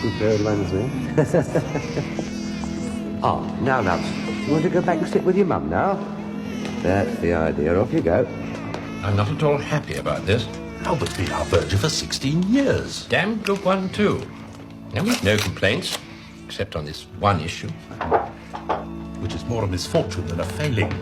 decent pair of lungs, eh? Now, loves, you want to go back and sit with your mum now? That's the idea. Off you go. I'm not at all happy about this. Albert's been our verger for 16 years. Damn good one, too. Now, we've no complaints, except on this one issue. Which is more a misfortune than a failing.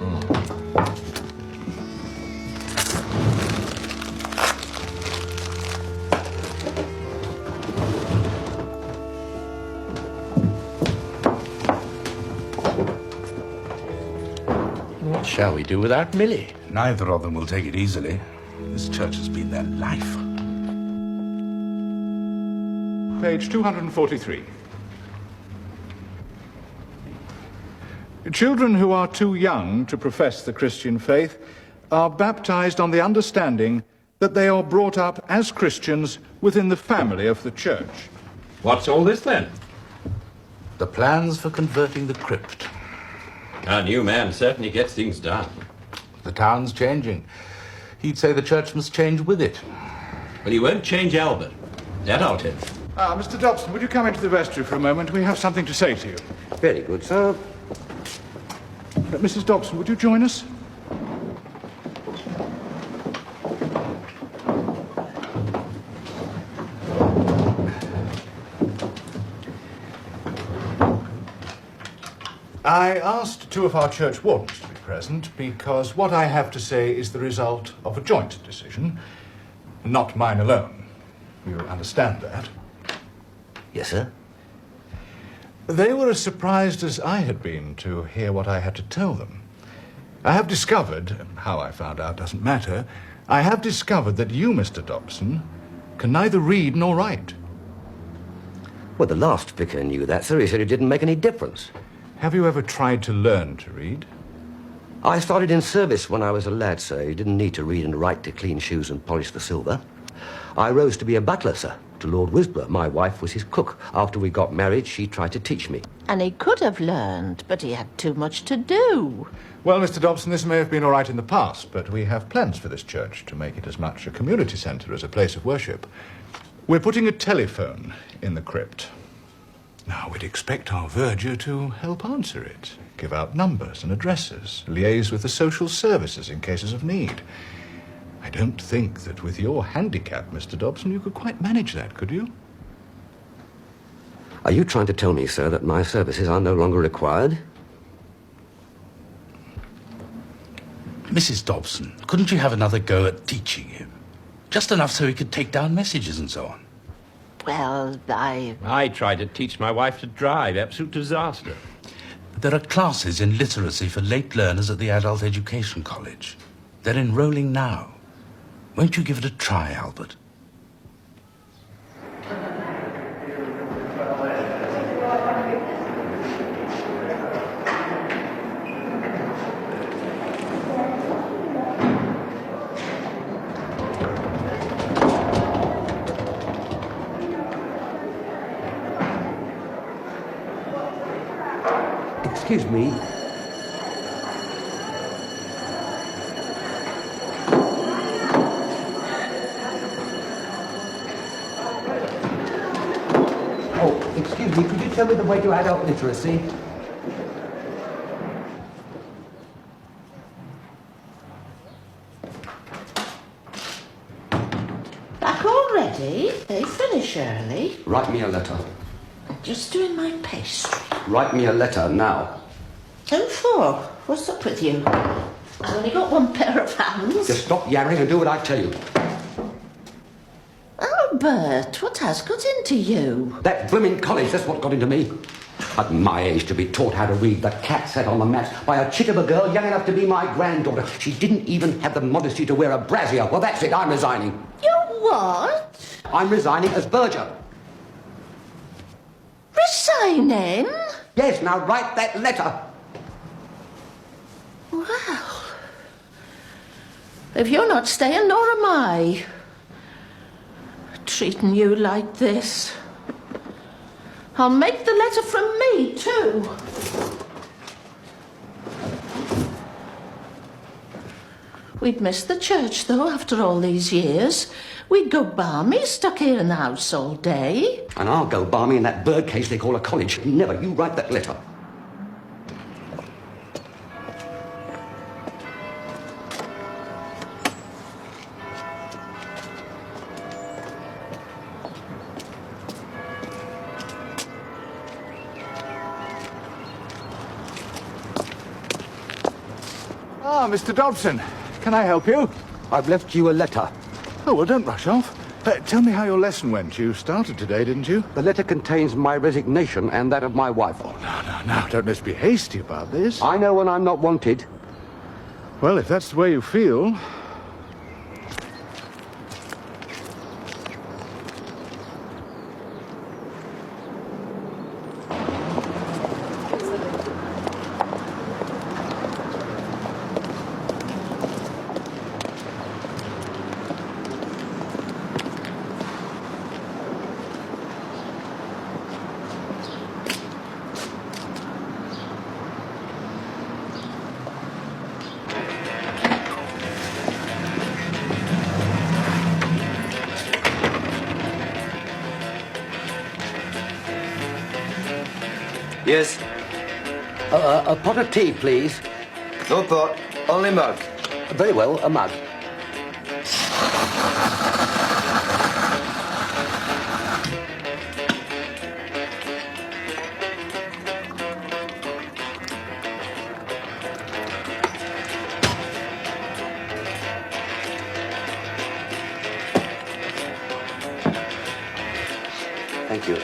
What shall we do without Millie? Neither of them will take it easily. This church has been their life. Page 243. Children who are too young to profess the Christian faith are baptized on the understanding that they are brought up as Christians within the family of the church. What's all this, then? The plans for converting the crypt. Our new man certainly gets things done. The town's changing. He'd say the church must change with it. But he won't change Albert. That I'll tell you. Mr. Dobson, would you come into the vestry for a moment? We have something to say to you. Very good, sir. Mrs. Dobson, would you join us? I asked two of our church wardens to be present because what I have to say is the result of a joint decision, not mine alone. You understand that? Yes, sir. They were as surprised as I had been to hear what I had to tell them. I have discovered, how I found out doesn't matter, I have discovered that you, Mr. Dobson, can neither read nor write. Well, the last vicar knew that, sir. He said it didn't make any difference. Have you ever tried to learn to read? I started in service when I was a lad, sir. You didn't need to read and write to clean shoes and polish the silver. I rose to be a butler, sir, to Lord Wisborough. My wife was his cook. After we got married, she tried to teach me. And he could have learned, but he had too much to do. Well, Mr. Dobson, this may have been all right in the past, but we have plans for this church to make it as much a community centre as a place of worship. We're putting a telephone in the crypt. Now, we'd expect our verger to help answer it, give out numbers and addresses, liaise with the social services in cases of need. I don't think that with your handicap, Mr. Dobson, you could quite manage that, could you? Are you trying to tell me, sir, that my services are no longer required? Mrs. Dobson, couldn't you have another go at teaching him? Just enough so he could take down messages and so on. Well, I tried to teach my wife to drive. Absolute disaster. There are classes in literacy for late learners at the Adult Education College. They're enrolling now. Won't you give it a try, Albert? Excuse me. Oh, excuse me, could you tell me the way to adult literacy? back already? They finish early. Write me a letter. I'm just doing my pastry. Write me a letter now. Who for? What's up with you? I've only got one pair of hands. Just stop yammering and do what I tell you. Albert, what has got into you? That blooming college, that's what got into me. At my age, to be taught how to read the cat sat on the mat by a chit of a girl young enough to be my granddaughter. She didn't even have the modesty to wear a brassiere. Well, that's it. I'm resigning. You what? I'm resigning as Verger. Resigning? Yes, now write that letter. Well, if you're not staying, nor am I. Treating you like this. I'll make the letter from me, too. We'd miss the church, though, after all these years. We'd go balmy, stuck here in the house all day. And I'll go balmy in that bird cage they call a college. Never. You write that letter. Ah, Mr. Dobson. Can I help you? I've left you a letter. Oh, well, don't rush off. Tell me how your lesson went. You started today, didn't you? The letter contains my resignation and that of my wife. Oh, no. Don't let's be hasty about this. I know when I'm not wanted. Well, if that's the way you feel... Yes. A pot of tea, please. No pot, only mug. Very well, a mug. Thank you.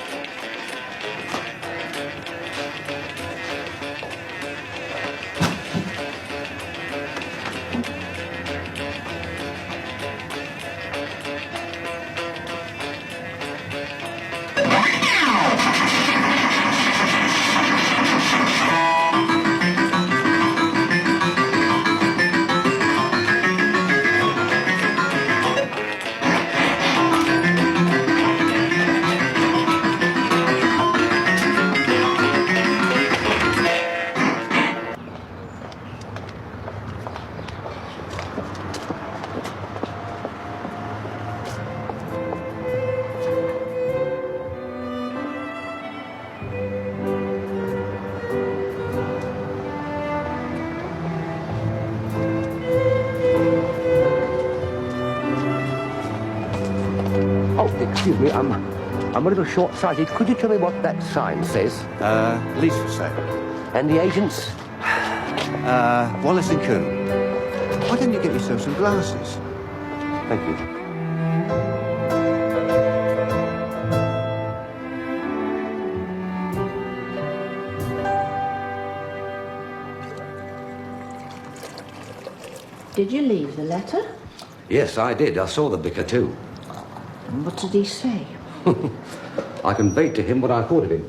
Excuse me, I'm a little short-sighted. Could you tell me what that sign says? Lease for sale. And the agents? Wallace and Coon. Why don't you get yourself some glasses? Thank you. Did you leave the letter? Yes, I did. I saw the vicar too. What did he say? I conveyed to him what I thought of him.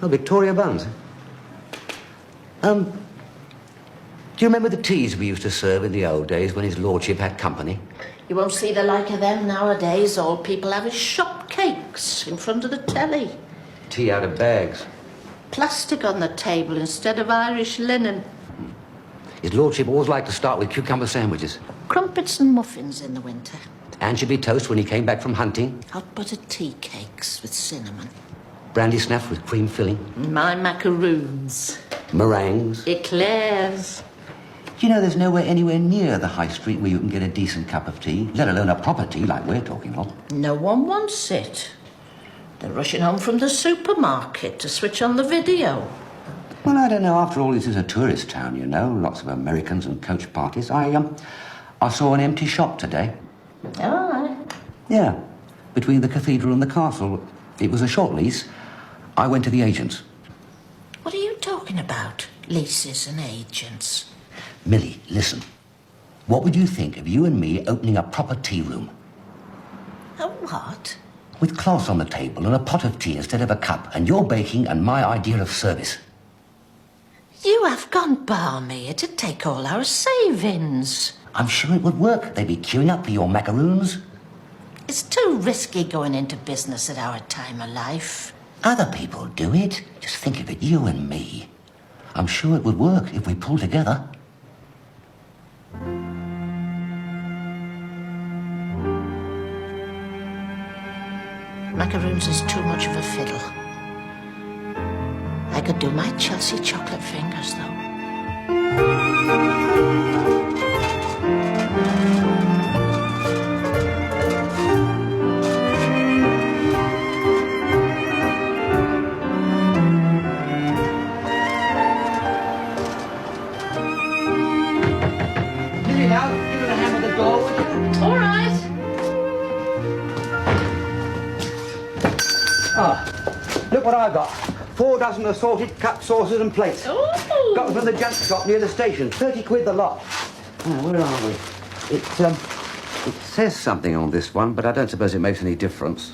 Oh, Victoria Buns. Do you remember the teas we used to serve in the old days when his lordship had company? You won't see the like of them nowadays. All people have is shop cakes in front of the telly. Tea out of bags. Plastic on the table instead of Irish linen. His lordship always liked to start with cucumber sandwiches. Crumpets and muffins in the winter. Anchovy toast when he came back from hunting. Hot buttered tea cakes with cinnamon. Brandy snaps with cream filling. My macaroons. Meringues. Eclairs. Do you know there's nowhere anywhere near the high street where you can get a decent cup of tea, let alone a proper tea like we're talking of? No one wants it. They're rushing home from the supermarket to switch on the video. Well, I don't know. After all, this is a tourist town, you know. Lots of Americans and coach parties. I saw an empty shop today. All right. Yeah, between the cathedral and the castle. It was a short lease. I went to the agents. What are you talking about? Leases and agents. Millie, listen. What would you think of you and me opening a proper tea room? A what? With cloths on the table and a pot of tea instead of a cup, and your baking and my idea of service. You have gone balmy. It'd take all our savings. I'm sure it would work. They'd be queuing up for your macaroons. It's too risky going into business at our time of life. Other people do it. Just think of it, you and me. I'm sure it would work if we pulled together. Macaroons is too much of a fiddle. I could do my Chelsea chocolate fingers, though. Lily, now, give it a hand with the door, would you? All right. Ah, look what I've got. 4 dozen assorted cup saucers and plates. Ooh. Got them from the junk shop near the station. 30 quid the lot. Where are we? It says something on this one, but I don't suppose it makes any difference.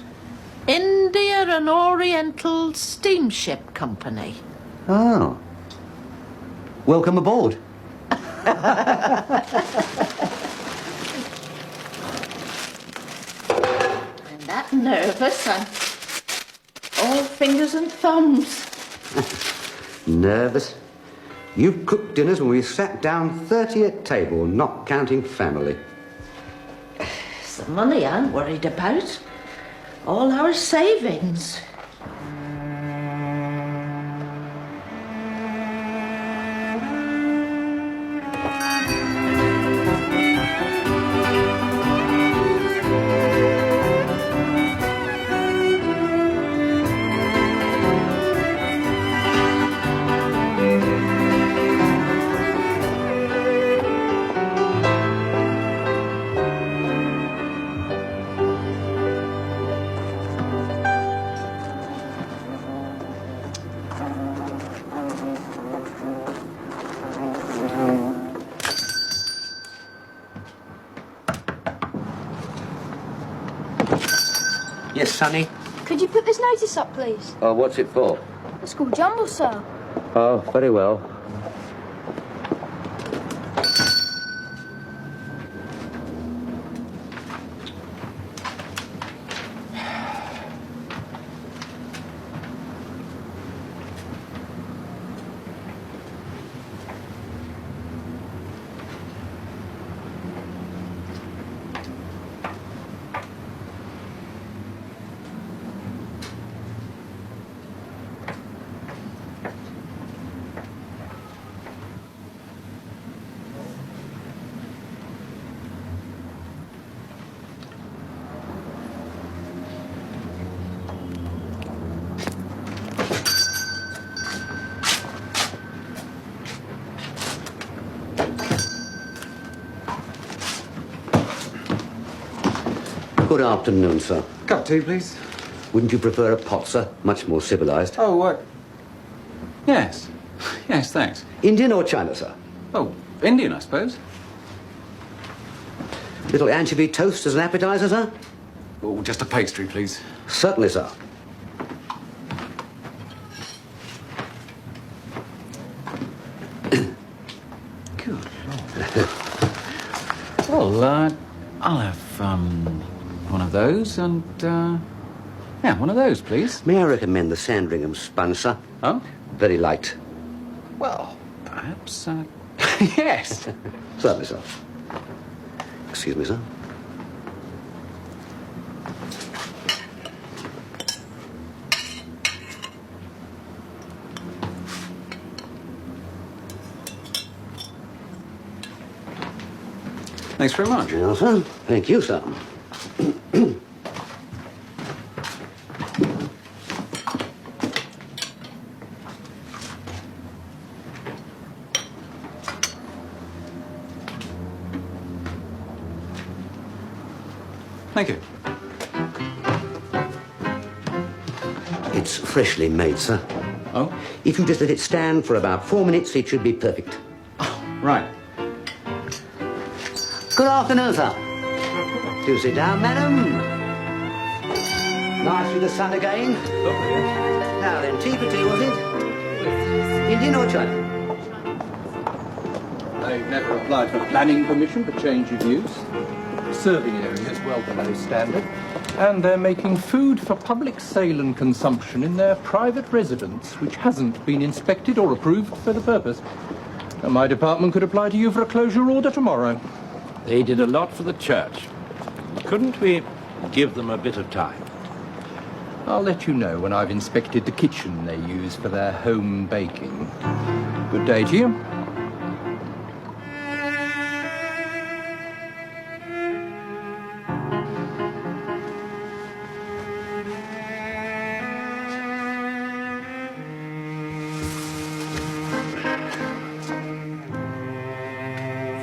India and Oriental Steamship Company. Oh. Welcome aboard. And that nervous and all fingers and thumbs. Nervous? You've cooked dinners when we sat down 30 at table, not counting family. It's the money I'm worried about. All our savings. Yes, Sonny? Could you put this notice up, please? Oh, what's it for? The school jumble, sir. Oh, very well. Good afternoon, sir. Cup of tea, please. Wouldn't you prefer a pot, sir? Much more civilized. Oh, yes. Yes, thanks. Indian or China, sir? Oh, Indian, I suppose. Little anchovy toast as an appetizer, sir? Oh, just a pastry, please. Certainly, sir. Good Lord. Well, I'll have, one of those and, yeah, one of those, please. May I recommend the Sandringham sponge, sir? Oh? Very light. Well, perhaps, yes. Certainly, sir. Excuse me, sir. Thanks very much. Yes, sir. Thank you, sir. Thank you. It's freshly made, sir. Oh? If you just let it stand for about 4 minutes, it should be perfect. Right. Good afternoon, sir. Do sit down, madam. Nice with the sun again. Now then, tea for tea, was it? Indian or China? They've never applied for planning permission for change of use. Serving area is well below standard. And they're making food for public sale and consumption in their private residence, which hasn't been inspected or approved for the purpose. And my department could apply to you for a closure order tomorrow. They did a lot for the church. Couldn't we give them a bit of time? I'll let you know when I've inspected the kitchen they use for their home baking. Good day to you.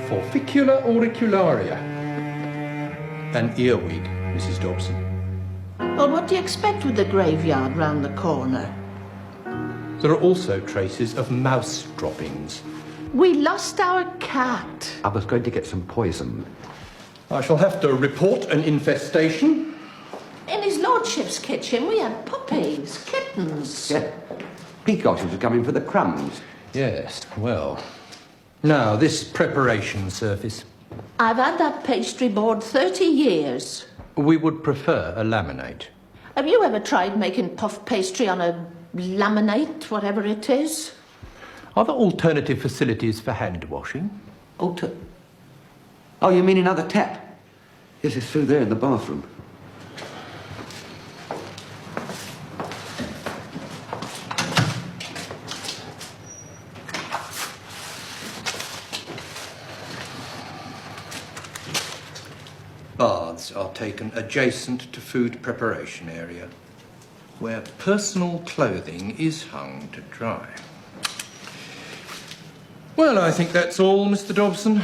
Forficula auricularia. An earwig, Mrs. Dobson. Well, what do you expect with the graveyard round the corner? There are also traces of mouse droppings. We lost our cat. I was going to get some poison. I shall have to report an infestation. In his lordship's kitchen, we had puppies, kittens. Yeah. Peacocks were coming for the crumbs. Yes, well. Now, this preparation surface. I've had that pastry board 30 years. We would prefer a laminate. Have you ever tried making puff pastry on a laminate, whatever it is? Are there alternative facilities for hand washing? Oh, you mean another tap? Yes, it's through there in the bathroom. Baths are taken adjacent to food preparation area, where personal clothing is hung to dry. Well, I think that's all, Mr. Dobson.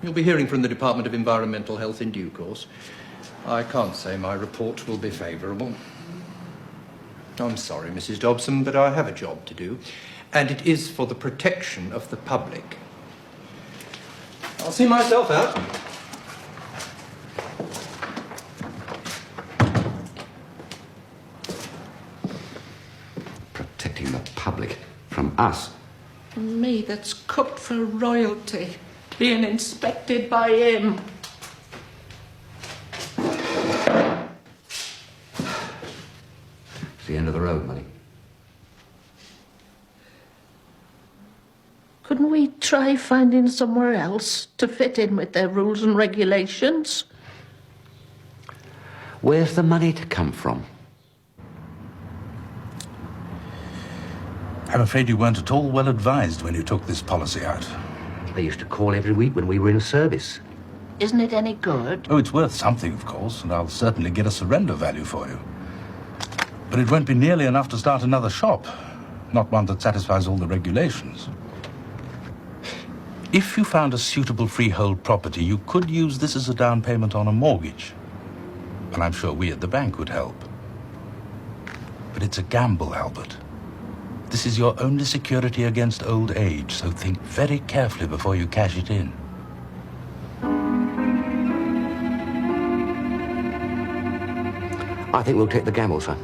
You'll be hearing from the Department of Environmental Health in due course. I can't say my report will be favourable. I'm sorry, Mrs. Dobson, but I have a job to do, and it is for the protection of the public. I'll see myself out. Protecting the public from us. Me that's cooked for royalty, being inspected by him. It's the end of the road, Money. Couldn't we try finding somewhere else to fit in with their rules and regulations? Where's the money to come from? I'm afraid you weren't at all well advised when you took this policy out. They used to call every week when we were in service. Isn't it any good? Oh, it's worth something, of course, and I'll certainly get a surrender value for you. But it won't be nearly enough to start another shop. Not one that satisfies all the regulations. If you found a suitable freehold property, you could use this as a down payment on a mortgage. And I'm sure we at the bank would help. But it's a gamble, Albert. This is your only security against old age, so think very carefully before you cash it in. I think we'll take the gamble, sir.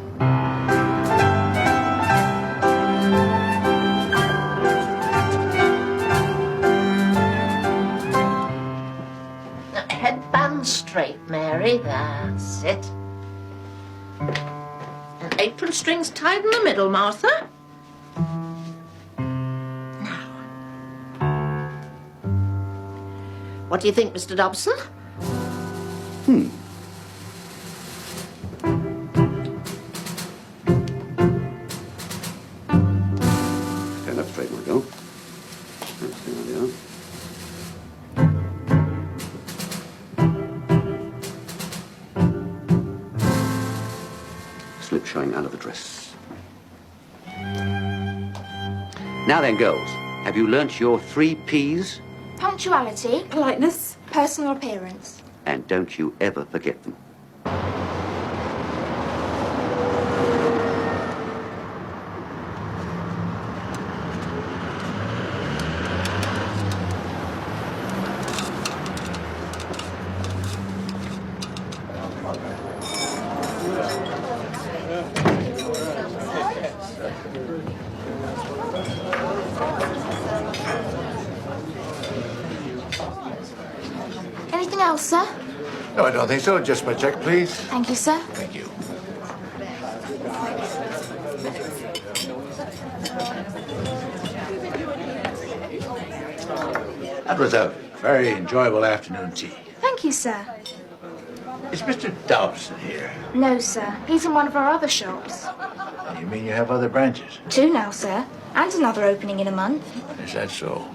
Headband straight, Mary. That's it. And apron strings tied in the middle, Martha. What do you think, Mr. Dobson? Stand up straight, my girl. There we are. Slip showing out of the dress. Now then, girls, have you learnt your 3 Ps? Punctuality, politeness, personal appearance. And don't you ever forget them. Anything else, sir? No, I don't think so. Just my check, please. Thank you, sir. Thank you. That was a very enjoyable afternoon tea. Thank you, sir. Is Mr. Dobson here? No, sir. He's in one of our other shops. You mean you have other branches? 2 now, sir. And another opening in a month. Is that so?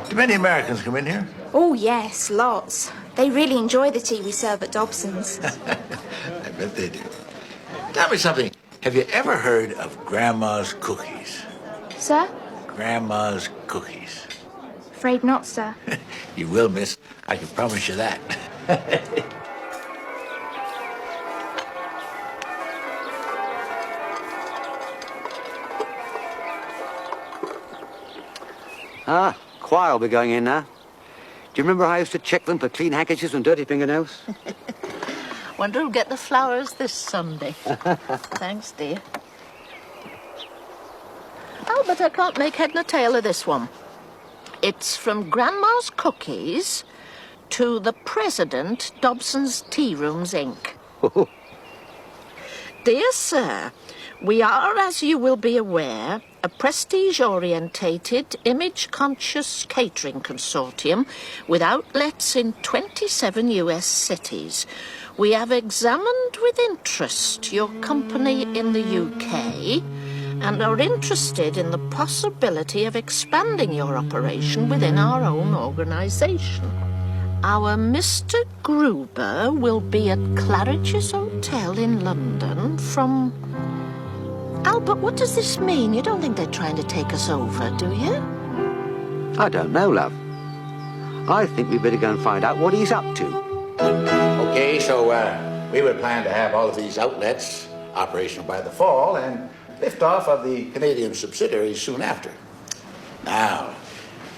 Do many Americans come in here? Oh, yes, lots. They really enjoy the tea we serve at Dobson's. I bet they do. Tell me something. Have you ever heard of Grandma's cookies? Sir? Grandma's cookies. Afraid not, sir. You will, miss. I can promise you that. Choir will be going in now. Do you remember I used to check them for clean handkerchiefs and dirty fingernails? Wonder who'll get the flowers this Sunday. Thanks, dear. Oh, but I can't make head nor tail of this one. It's from Grandma's Cookies to the President, Dobson's Tea Rooms, Inc. Dear Sir, we are, as you will be aware, a prestige-orientated, image-conscious catering consortium with outlets in 27 US cities. We have examined with interest your company in the UK and are interested in the possibility of expanding your operation within our own organisation. Our Mr. Gruber will be at Claridge's Hotel in London from... Albert, what does this mean? You don't think they're trying to take us over, do you? I don't know, love. I think we'd better go and find out what he's up to. Okay, so we would plan to have all of these outlets operational by the fall and lift off of the Canadian subsidiaries soon after. Now,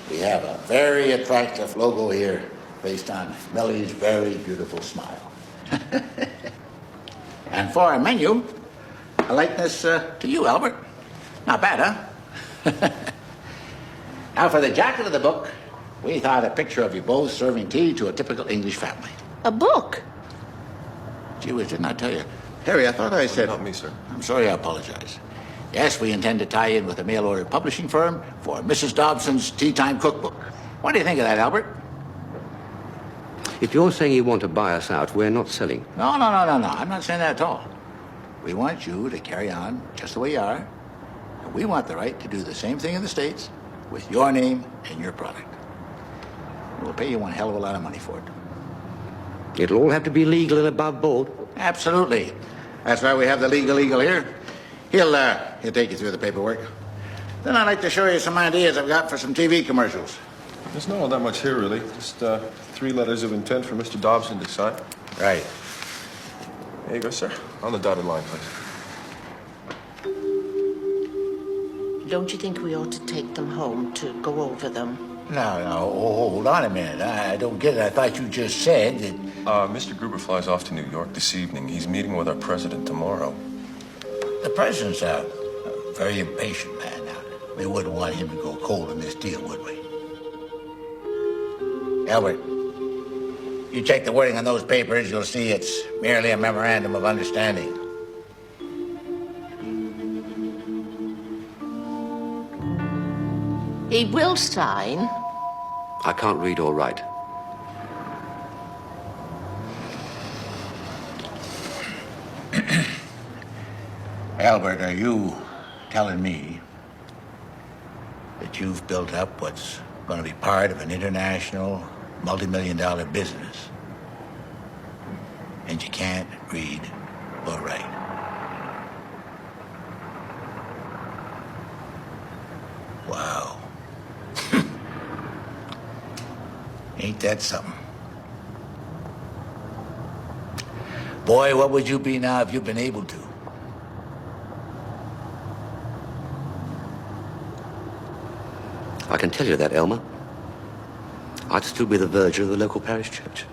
we have a very attractive logo here based on Millie's very beautiful smile. And for our menu, a likeness to you, Albert. Not bad, huh? Now, for the jacket of the book, we thought a picture of you both serving tea to a typical English family. A book? Gee whiz, didn't I tell you? Harry, I thought I said... Not me, sir. I'm sorry, I apologize. Yes, we intend to tie in with a mail-order publishing firm for Mrs. Dobson's Tea Time Cookbook. What do you think of that, Albert? If you're saying you want to buy us out, we're not selling. No. I'm not saying that at all. We want you to carry on just the way you are. And we want the right to do the same thing in the States with your name and your product. We'll pay you one hell of a lot of money for it. It'll all have to be legal and above board. Absolutely. That's why we have the legal here. He'll take you through the paperwork. Then I'd like to show you some ideas I've got for some TV commercials. There's not all that much here, really. Just 3 letters of intent for Mr. Dobson to sign. Right. There you go, sir. On the dotted line, please. Don't you think we ought to take them home to go over them? No, hold on a minute. I don't get it. I thought you just said that... Mr. Gruber flies off to New York this evening. He's meeting with our president tomorrow. The president's a very impatient man now. We wouldn't want him to go cold in this deal, would we? Albert, you check the wording on those papers, you'll see it's merely a memorandum of understanding. He will sign. I can't read or write. Albert, are you telling me that you've built up what's going to be part of an international, multi-million-dollar business, and you can't read or write? Wow. Ain't that something? Boy, what would you be now if you'd been able to? I can tell you that, Elmer. I'd still be the verger of the local parish church.